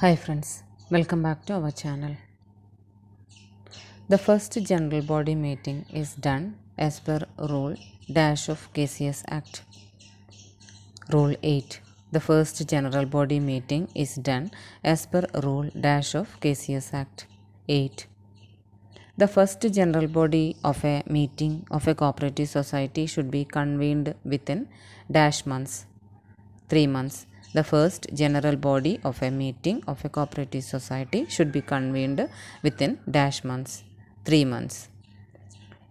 Hi friends, welcome back to our channel. The first general body meeting is done as per Rule Dash of KCS Act. Rule 8. The first general body meeting is done as per Rule Dash of KCS Act. 8. The first general body of a meeting of a cooperative society should be convened within dash months. 3 months. The first general body of a meeting of a cooperative society should be convened within dash months. 3 months.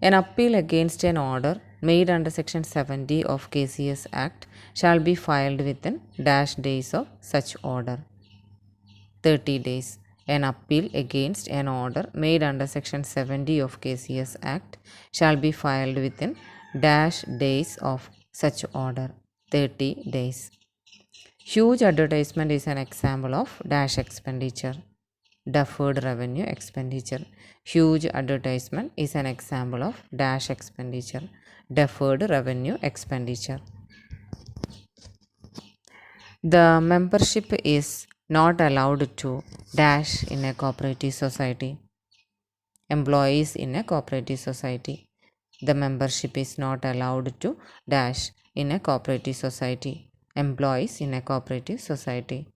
An appeal against an order made under Section 70 of KCS Act shall be filed within dash days of such order. 30 days. An appeal against an order made under Section 70 of KCS Act shall be filed within dash days of such order. 30 days. Huge advertisement is an example of dash expenditure. Deferred revenue expenditure. Huge advertisement is an example of dash expenditure. Deferred revenue expenditure. The membership is not allowed to dash in a cooperative society. Employees in a cooperative society. The membership is not allowed to dash in a cooperative society. Employees in a cooperative society.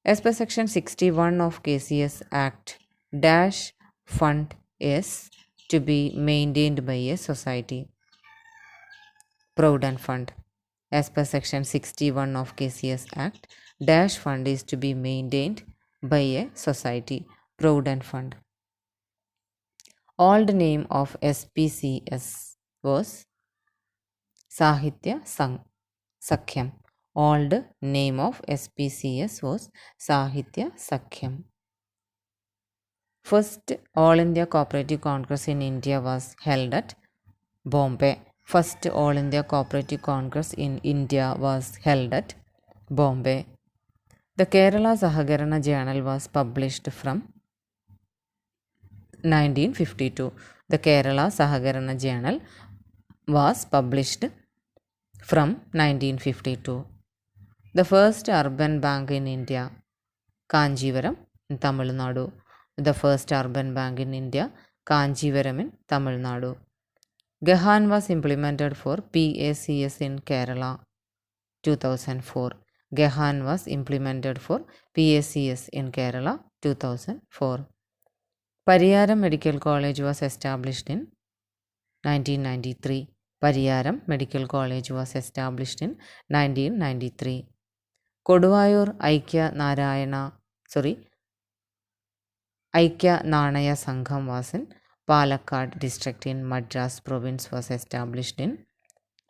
As per Section 61 of KCS Act, dash fund is to be maintained by a society. Provident Fund. As per Section 61 of KCS Act, dash fund is to be maintained by a society. Provident Fund. Old name of SPCS was Sahitya Sakhyam. Old name of SPCS was Sahitya Sakhyam. First All India Cooperative Congress in India was held at Bombay. First All India Cooperative Congress in India was held at Bombay. The Kerala Sahakarana Journal was published from 1952. The Kerala Sahakarana Journal was published from 1952. The first urban bank in India, Kanjivaram in Tamil Nadu. The first urban bank in India, Kanjivaram in Tamil Nadu. Gahan was implemented for PACS in Kerala, 2004. Gahan was implemented for PACS in Kerala, 2004. Pariyaram Medical College was established in 1993. Pariyaram Medical College was established in 1993. Koduvayur Aikya Nanaya Sangham was in Palakkad district in Madras province was established in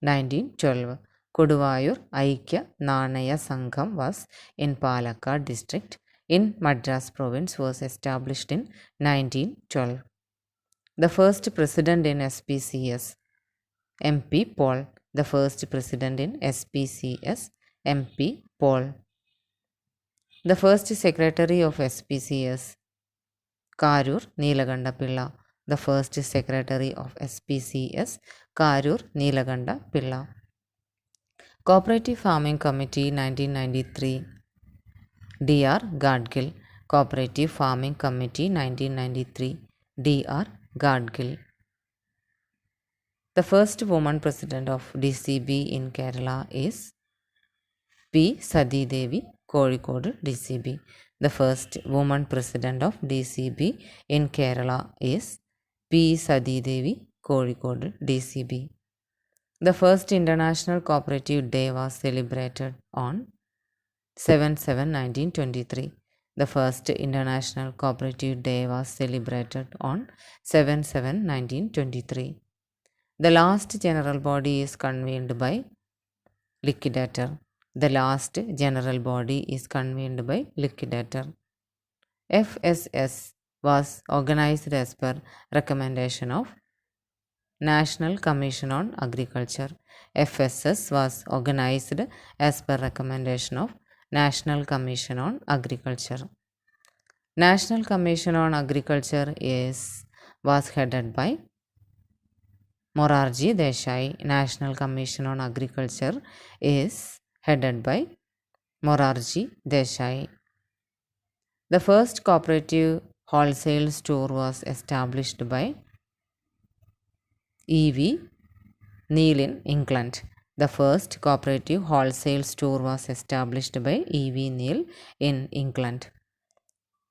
1912. Koduvayur Aikya Nanaya Sangham was in Palakkad district in Madras province was established in 1912. The first president in SPCS, MP Paul. The first president in SPCS, MP Paul. The first secretary of SPCS, Karur Neelaganda Pilla. The first secretary of SPCS, Karur Neelaganda Pilla. Cooperative Farming Committee 1993, D.R. Gadgil. Cooperative Farming Committee 1993, D.R. Gadgil. The first woman president of DCB in Kerala is P. Sadi Devi, Kozhikode DCB. The first woman president of DCB in Kerala is P. Sadi Devi, Kozhikode DCB. The first International Cooperative Day was celebrated on 7/7/1923. The first International Cooperative Day was celebrated on 7/7/1923. The last general body is convened by liquidator. The last general body is convened by liquidator. FSS was organized as per recommendation of National Commission on Agriculture. FSS was organized as per recommendation of National Commission on Agriculture. National Commission on Agriculture was headed by Morarji Desai. National Commission on Agriculture is headed by Morarji Desai. The first cooperative wholesale store was established by E.V. Neal in England. The first cooperative wholesale store was established by E.V. Neal in England.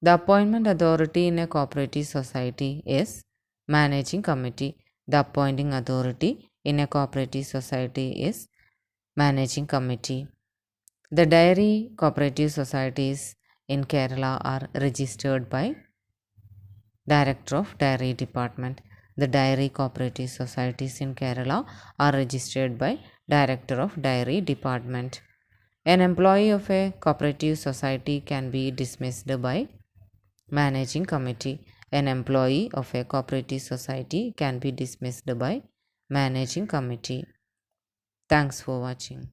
The appointment authority in a cooperative society is managing committee. The appointing authority in a cooperative society is managing committee. The dairy cooperative societies in Kerala are registered by Director of Dairy Department. The dairy cooperative societies in Kerala are registered by Director of Dairy Department. An employee of a cooperative society can be dismissed by Managing Committee. An employee of a cooperative society can be dismissed by Managing Committee. Thanks for watching.